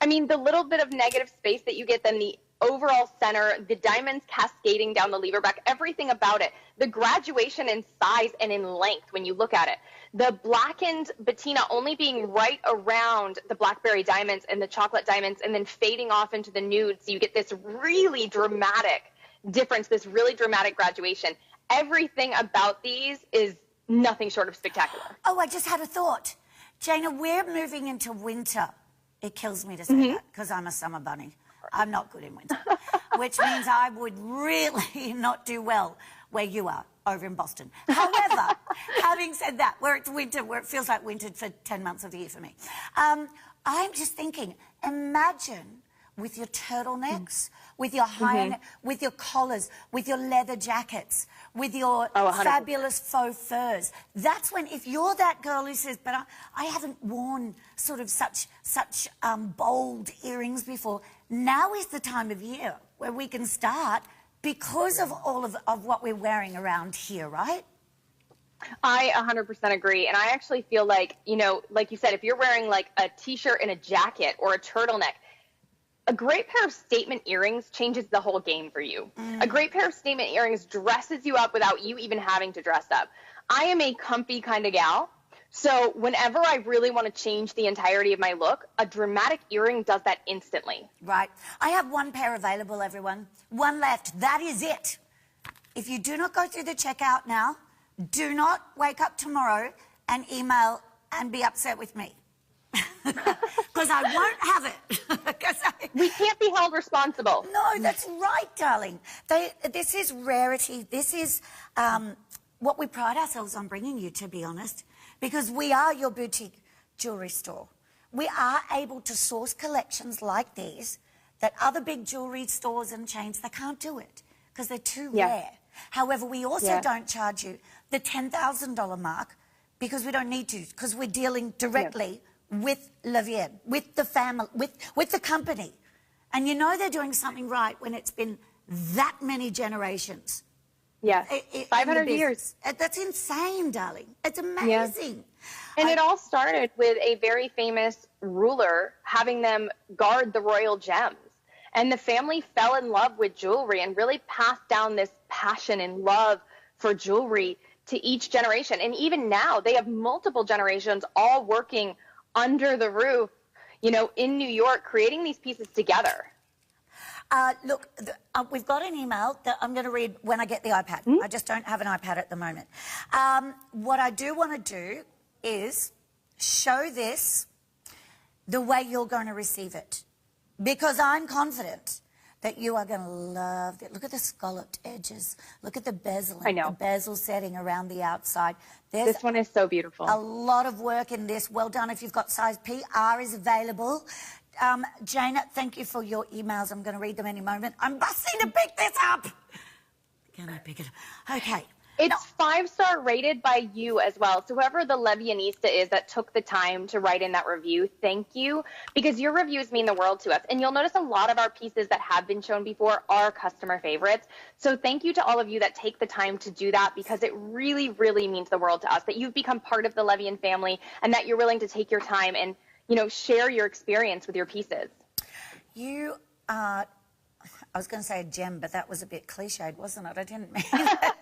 I mean, the little bit of negative space that you get, then the overall center, the diamonds cascading down the lever back, everything about it, the graduation in size and in length when you look at it, the blackened patina only being right around the blackberry diamonds and the chocolate diamonds and then fading off into the nude, so you get this really dramatic difference, this really dramatic graduation. Everything about these is nothing short of spectacular. Oh, I just had a thought. Jana, we're moving into winter. It kills me to say that because I'm a summer bunny. I'm not good in winter, which means I would really not do well where you are, over in Boston. However, having said that, where it's winter, where it feels like winter for 10 months of the year for me, I'm just thinking, imagine with your turtlenecks, with your high neck, with your collars, with your leather jackets, with your fabulous faux furs. That's when, if you're that girl who says, but I haven't worn sort of such bold earrings before, now is the time of year where we can start because of all of what we're wearing around here, right? I 100% agree. And I actually feel like, you know, like you said, if you're wearing like a t-shirt and a jacket or a turtleneck, a great pair of statement earrings changes the whole game for you. A great pair of statement earrings dresses you up without you even having to dress up. I am a comfy kind of gal. So whenever I really want to change the entirety of my look, a dramatic earring does that instantly. Right. I have one pair available, everyone. One left. That is it. If you do not go through the checkout now, do not wake up tomorrow and email and be upset with me. Because I won't have it. We can't be held responsible. No, that's right, darling. This is rarity. This is what we pride ourselves on bringing you, to be honest, because we are your boutique jewelry store. We are able to source collections like these that other big jewelry stores and chains, they can't do it because they're too rare. However, we also don't charge you the $10,000 mark because we don't need to, because we're dealing directly with LeVian, with the family, with the company. And you know they're doing something right when it's been that many generations. Yeah, 500 years. That's insane, darling. It's amazing. And it all started with a very famous ruler having them guard the royal gems. And the family fell in love with jewelry and really passed down this passion and love for jewelry to each generation. And even now, they have multiple generations all working under the roof, you know, in New York, creating these pieces together. Look, we've got an email that I'm going to read when I get the iPad. I just don't have an iPad at the moment. What I do want to do is show this the way you're going to receive it, because I'm confident that you are going to love it. Look at the scalloped edges. Look at the bezel. I know. The bezel setting around the outside. This one is so beautiful. A lot of work in this. Well done. If you've got size P, R is available. Jana, thank you for your emails. I'm going to read them any moment. I'm busting to pick this up. Can I pick it up? Okay. It's 5-star rated by you as well. So whoever the LeVianista is that took the time to write in that review, thank you, because your reviews mean the world to us. And you'll notice a lot of our pieces that have been shown before are customer favorites. So thank you to all of you that take the time to do that, because it really, really means the world to us that you've become part of the LeVian family and that you're willing to take your time and, you know, share your experience with your pieces. You are, I was going to say a gem, but that was a bit cliched, wasn't it? I didn't mean that.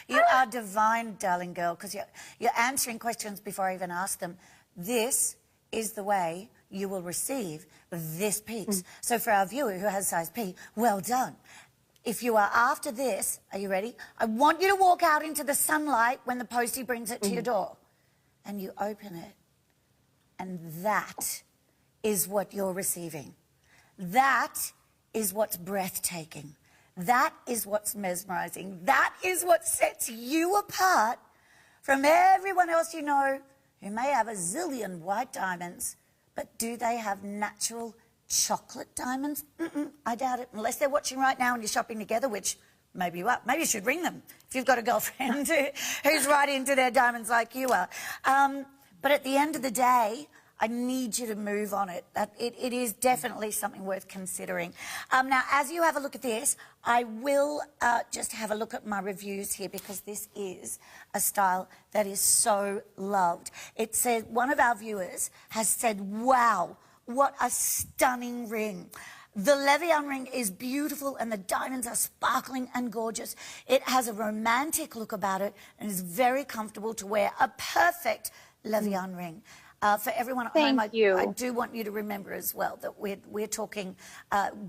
You are divine, darling girl, because you're answering questions before I even ask them. This is the way you will receive this piece. So for our viewer who has size P, well done. If you are after this, are you ready? I want you to walk out into the sunlight when the postie brings it to your door. And you open it. And that is what you're receiving. That is what's breathtaking. That is what's mesmerizing. That is what sets you apart from everyone else you know who may have a zillion white diamonds, but do they have natural chocolate diamonds? I doubt it, unless they're watching right now and you're shopping together, which maybe you are. Maybe you should ring them if you've got a girlfriend who's right into their diamonds like you are. But at the end of the day, I need you to move on it. It is definitely something worth considering. Now, as you have a look at this, I will just have a look at my reviews here, because this is a style that is so loved. It says, one of our viewers has said, wow, what a stunning ring. The LeVian ring is beautiful and the diamonds are sparkling and gorgeous. It has a romantic look about it and is very comfortable to wear. A perfect LeVian ring. For everyone at home, I do want you to remember as well that we're talking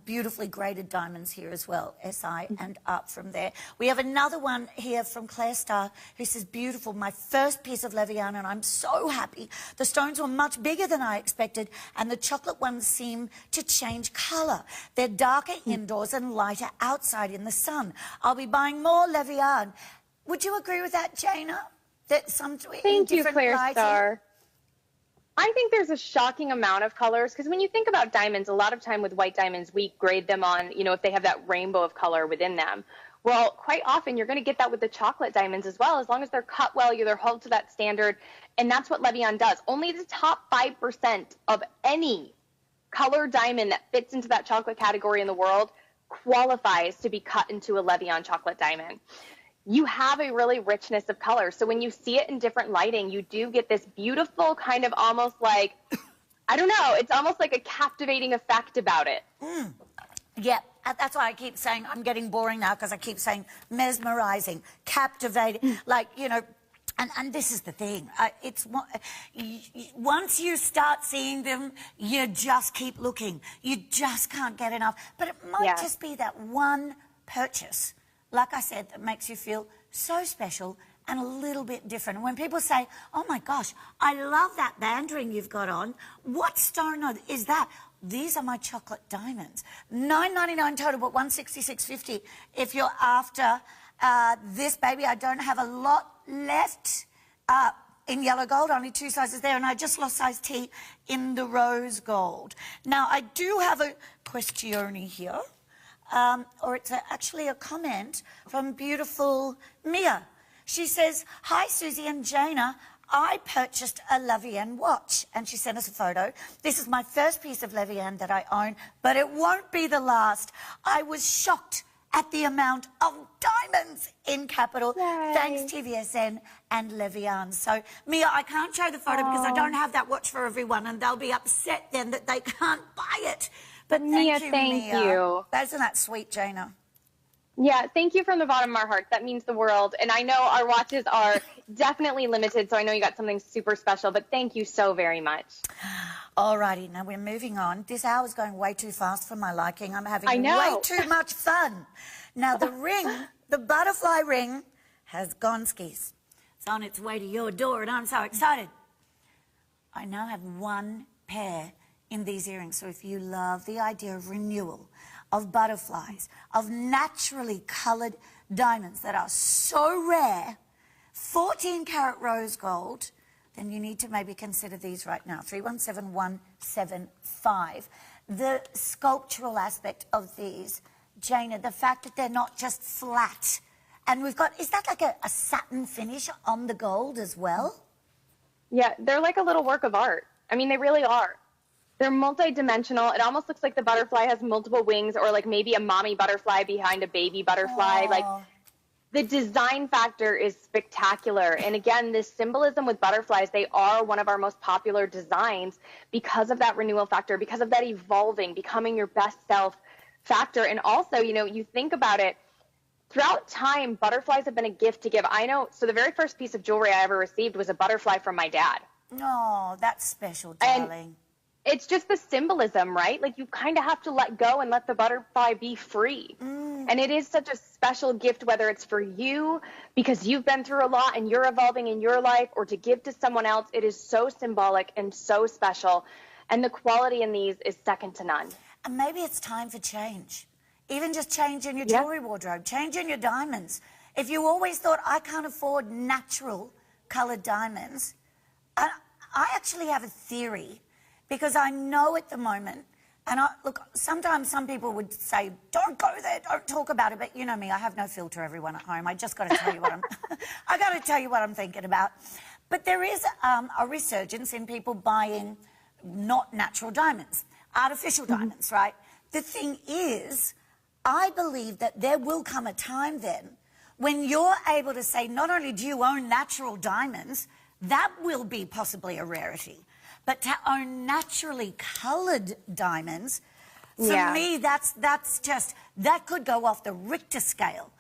beautifully graded diamonds here as well, SI and up from there. We have another one here from Claire Star who says, beautiful, my first piece of LeVian, and I'm so happy. The stones were much bigger than I expected, and the chocolate ones seem to change colour. They're darker indoors and lighter outside in the sun. I'll be buying more LeVian. Would you agree with that, Jana? That some Thank you, Claire Star. I think there's a shocking amount of colors, because when you think about diamonds, a lot of time with white diamonds, we grade them on, you know, if they have that rainbow of color within them. Well, quite often you're going to get that with the chocolate diamonds as well, as long as they're cut well, they're held to that standard, and that's what LeVian does. Only the top 5% of any color diamond that fits into that chocolate category in the world qualifies to be cut into a LeVian chocolate diamond. You have a really richness of color. So when you see it in different lighting, you do get this beautiful kind of almost like, I don't know, it's almost like a captivating effect about it. Yeah, that's why I keep saying, I'm getting boring now, because I keep saying mesmerizing, captivating, like, you know, and this is the thing. Once you start seeing them, you just keep looking. You just can't get enough. But it might just be that one purchase, like I said, that makes you feel so special and a little bit different. When people say, oh my gosh, I love that band ring you've got on. What stone is that? These are my chocolate diamonds. $9.99 total, but $166.50 if you're after this baby. I don't have a lot left in yellow gold, only 2 sizes there, and I just lost size T in the rose gold. Now, I do have a question here. Or it's actually a comment from beautiful Mia. She says, hi, Susie and Jana. I purchased a LeVian watch, and she sent us a photo. This is my first piece of LeVian that I own, but it won't be the last. I was shocked at the amount of diamonds in capital. Yay. Thanks, TVSN and LeVian. So, Mia, I can't show the photo because I don't have that watch for everyone, and they'll be upset then that they can't buy it. But Mia, thank you. Isn't that sweet, Jana? Yeah, thank you from the bottom of our hearts. That means the world. And I know our watches are definitely limited, so I know you got something super special, but thank you so very much. All righty, now we're moving on. This hour's going way too fast for my liking. I'm having way too much fun. Now, the ring, the butterfly ring, has gone skis. It's on its way to your door, and I'm so excited. I now have one pair in these earrings. So if you love the idea of renewal, of butterflies, of naturally coloured diamonds that are so rare, 14-carat rose gold, then you need to maybe consider these right now. 317175. The sculptural aspect of these, Jana, the fact that they're not just flat And we've got, is that like a satin finish on the gold as well? Yeah, they're like a little work of art. I mean, they really are. They're multi-dimensional. It almost looks like the butterfly has multiple wings, or like maybe a mommy butterfly behind a baby butterfly. Aww. Like, the design factor is spectacular. And again, this symbolism with butterflies, they are one of our most popular designs because of that renewal factor, because of that evolving, becoming your best self factor. And also, you know, you think about it, throughout time, butterflies have been a gift to give. I know, so the very first piece of jewelry I ever received was a butterfly from my dad. Oh, that's special, darling. And it's just the symbolism, right? Like, you kind of have to let go and let the butterfly be free. And it is such a special gift, whether it's for you because you've been through a lot and you're evolving in your life, or to give to someone else. It is so symbolic and so special. And the quality in these is second to none. And maybe it's time for change. Even just change in your jewelry wardrobe, change in your diamonds. If you always thought, I can't afford natural coloured diamonds, I actually have a theory, because I know at the moment, and look, sometimes some people would say, don't go there, don't talk about it, but you know me, I have no filter, everyone at home. I just got to tell you what I got to tell you what I'm thinking about. But there is a resurgence in people buying not natural diamonds, artificial diamonds, right? The thing is, I believe that there will come a time then when you're able to say, not only do you own natural diamonds, that will be possibly a rarity, but to own naturally coloured diamonds, for me, that's just, that could go off the Richter scale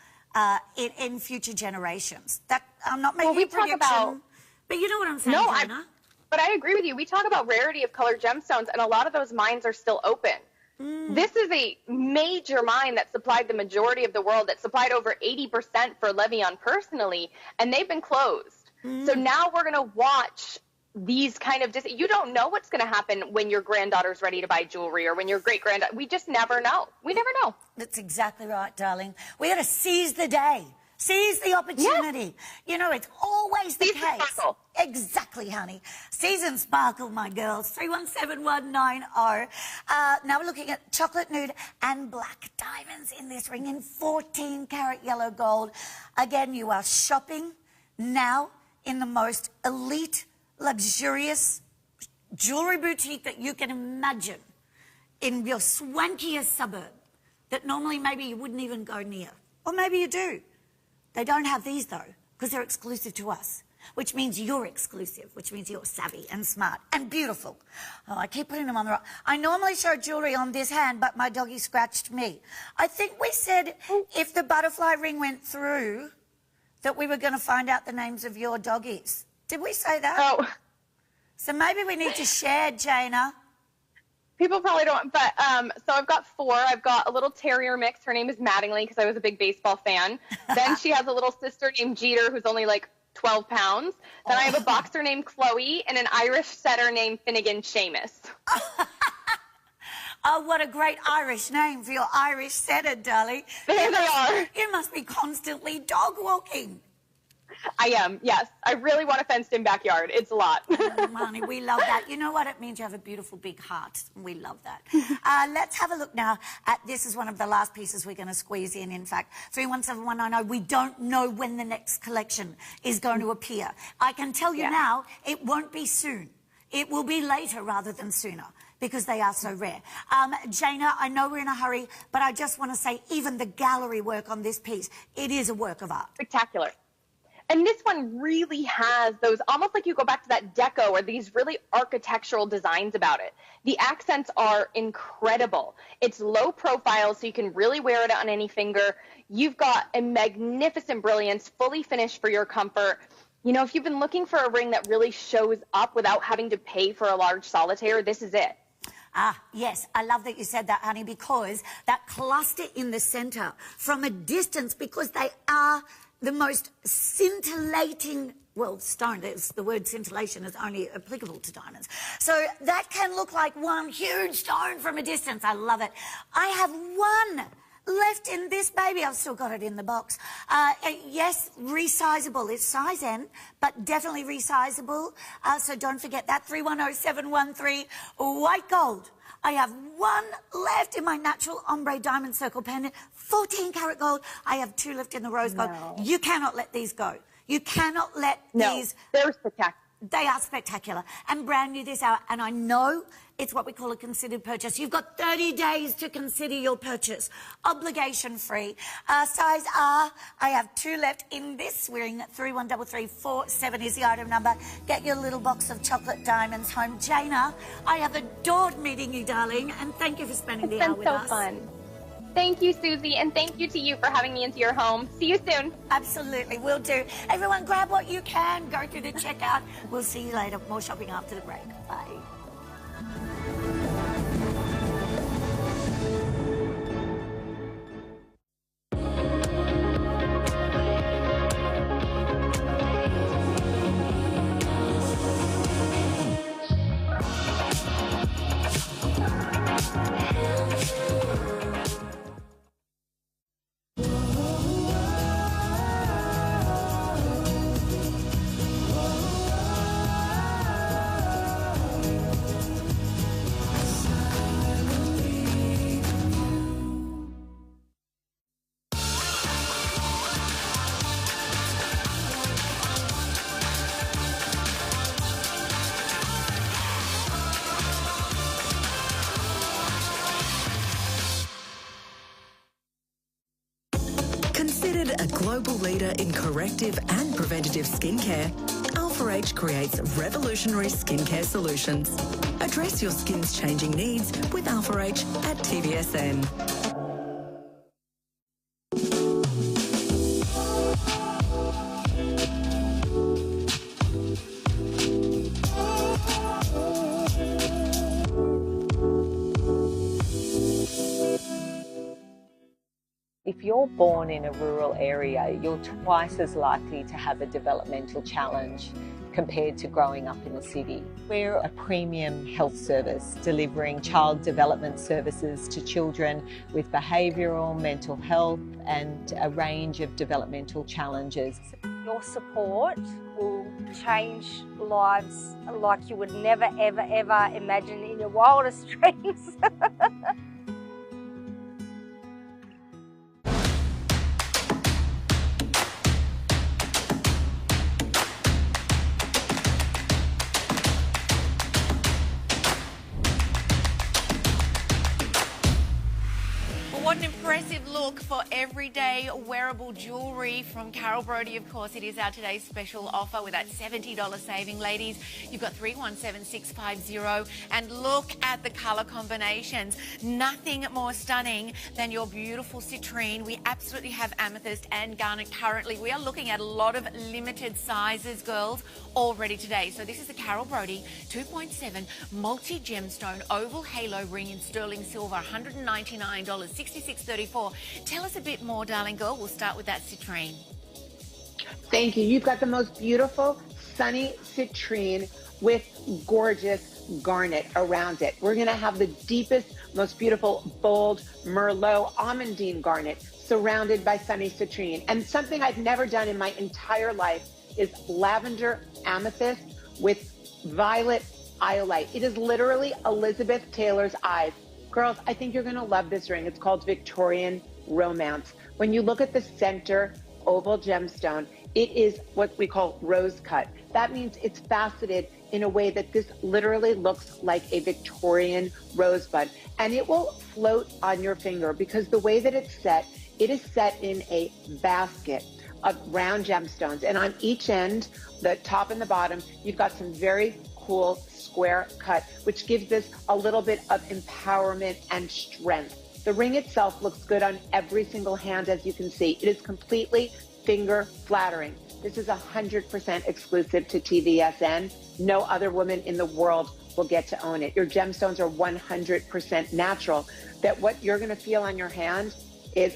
in future generations. That I'm not making a prediction, but you know what I'm saying, Jenna? But I agree with you. We talk about rarity of colored gemstones, and a lot of those mines are still open. This is a major mine that supplied the majority of the world, that supplied over 80% for LeVian personally, and they've been closed. So now we're going to watch these kind of, you don't know what's going to happen when your granddaughter's ready to buy jewelry, or when your great-granddaughter, we just never know. We never know. That's exactly right, darling. We got to seize the day. Seize the opportunity. Yeah. You know, it's always the case. Sparkle. Exactly, honey. Seize and sparkle, my girls. 317190. Now we're looking at chocolate nude and black diamonds in this ring in 14-karat yellow gold. Again, you are shopping now in the most elite, luxurious jewelry boutique that you can imagine in your swankiest suburb that normally maybe you wouldn't even go near. Or maybe you do. They don't have these, though, because they're exclusive to us, which means you're exclusive, which means you're savvy and smart and beautiful. Oh, I keep putting them on the right. I normally show jewelry on this hand, but my doggy scratched me. I think we said if the butterfly ring went through, that we were going to find out the names of your doggies. Did we say that? Oh. So maybe we need to share, Jana. People probably don't, but so I've got 4. I've got a little terrier mix. Her name is Mattingly because I was a big baseball fan. Then she has a little sister named Jeter who's only like 12 pounds. Then I have a boxer named Chloe and an Irish setter named Finnegan Seamus. Oh, what a great Irish name for your Irish setter, darling. There they are. You must be constantly dog walking. I am, yes. I really want a fenced-in backyard. It's a lot. Oh, honey, we love that. You know what? It means you have a beautiful big heart. We love that. Let's have a look now at, this is one of the last pieces we're going to squeeze in fact. 317190, we don't know when the next collection is going to appear. I can tell you now, it won't be soon. It will be later rather than sooner, because they are so rare. Jana, I know we're in a hurry, but I just want to say, even the gallery work on this piece, it is a work of art. Spectacular. And this one really has those, almost like you go back to that deco, or these really architectural designs about it. The accents are incredible. It's low profile, so you can really wear it on any finger. You've got a magnificent brilliance, fully finished for your comfort. You know, if you've been looking for a ring that really shows up without having to pay for a large solitaire, this is it. Ah, yes, I love that you said that, honey, because that cluster in the center from a distance, because they are the most scintillating, well, stone, the word scintillation is only applicable to diamonds. So that can look like one huge stone from a distance. I love it. I have one left in this baby. I've still got it in the box. Yes, resizable. It's size N, but definitely resizable. So don't forget that. 310713, white gold. I have one left in my natural ombre diamond circle pendant, 14 karat gold. I have 2 left in the rose gold. You cannot let these go. You cannot let these... They're spectacular. They are spectacular and brand new this hour. And I know it's what we call a considered purchase. You've got 30 days to consider your purchase. Obligation free. Size R, I have 2 left in this ring. 313347 is the item number. Get your little box of chocolate diamonds home. Jana, I have adored meeting you, darling, and thank you for spending the hour with us. It's been so fun. Thank you, Susie, and thank you to you for having me into your home. See you soon. Absolutely, will do. Everyone, grab what you can. Go through the checkout. We'll see you later. More shopping after the break. Bye. Considered a global leader in corrective and preventative skincare, Alpha H creates revolutionary skincare solutions. Address your skin's changing needs with Alpha H at TVSN. If you're born in a rural area, you're twice as likely to have a developmental challenge compared to growing up in a city. We're a premium health service delivering child development services to children with behavioural, mental health and a range of developmental challenges. Your support will change lives like you would never, ever, ever imagine in your wildest dreams. What an impressive look for everyday wearable jewellery from Carol Brodie. Of course, it is our today's special offer with that $70 saving, ladies. You've got 317650, and look at the colour combinations. Nothing more stunning than your beautiful citrine. We absolutely have amethyst and garnet currently. We are looking at a lot of limited sizes, girls, already today. So this is the Carol Brodie 2.7 multi-gemstone oval halo ring in sterling silver, $199, $66.34. Tell us a bit more, darling girl. We'll start with that citrine. Thank you. You've got the most beautiful sunny citrine with gorgeous garnet around it. We're going to have the deepest, most beautiful, bold Merlot almondine garnet surrounded by sunny citrine. And something I've never done in my entire life is lavender amethyst with violet iolite. It is literally Elizabeth Taylor's eyes. Girls, I think you're going to love this ring. It's called Victorian Romance. When you look at the center oval gemstone, it is what we call rose cut. That means it's faceted in a way that this literally looks like a Victorian rosebud. And it will float on your finger because the way that it's set, it is set in a basket of round gemstones. And on each end, the top and the bottom, you've got some very cool square cut, which gives this a little bit of empowerment and strength. The ring itself looks good on every single hand, as you can see. It is completely finger flattering. This is 100% exclusive to TVSN. No other woman in the world will get to own it. Your gemstones are 100% natural. That what you're going to feel on your hand is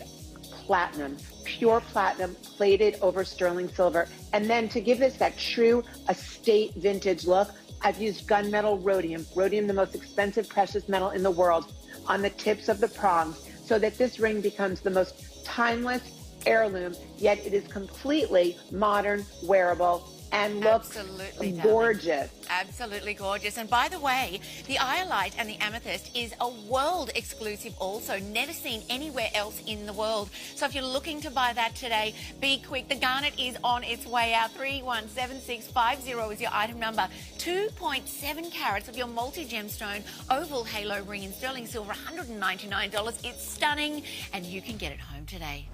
platinum, pure platinum plated over sterling silver. And then to give this that true estate vintage look, I've used gunmetal rhodium, the most expensive precious metal in the world, on the tips of the prongs so that this ring becomes the most timeless heirloom, yet it is completely modern, wearable, and looks Absolutely, gorgeous. Absolutely gorgeous. And by the way, the iolite and the amethyst is a world exclusive also, never seen anywhere else in the world. So if you're looking to buy that today, be quick. The garnet is on its way out. 317650 is your item number. 2.7 carats of your multi-gemstone oval halo ring in sterling silver, $199. It's stunning, and you can get it home today.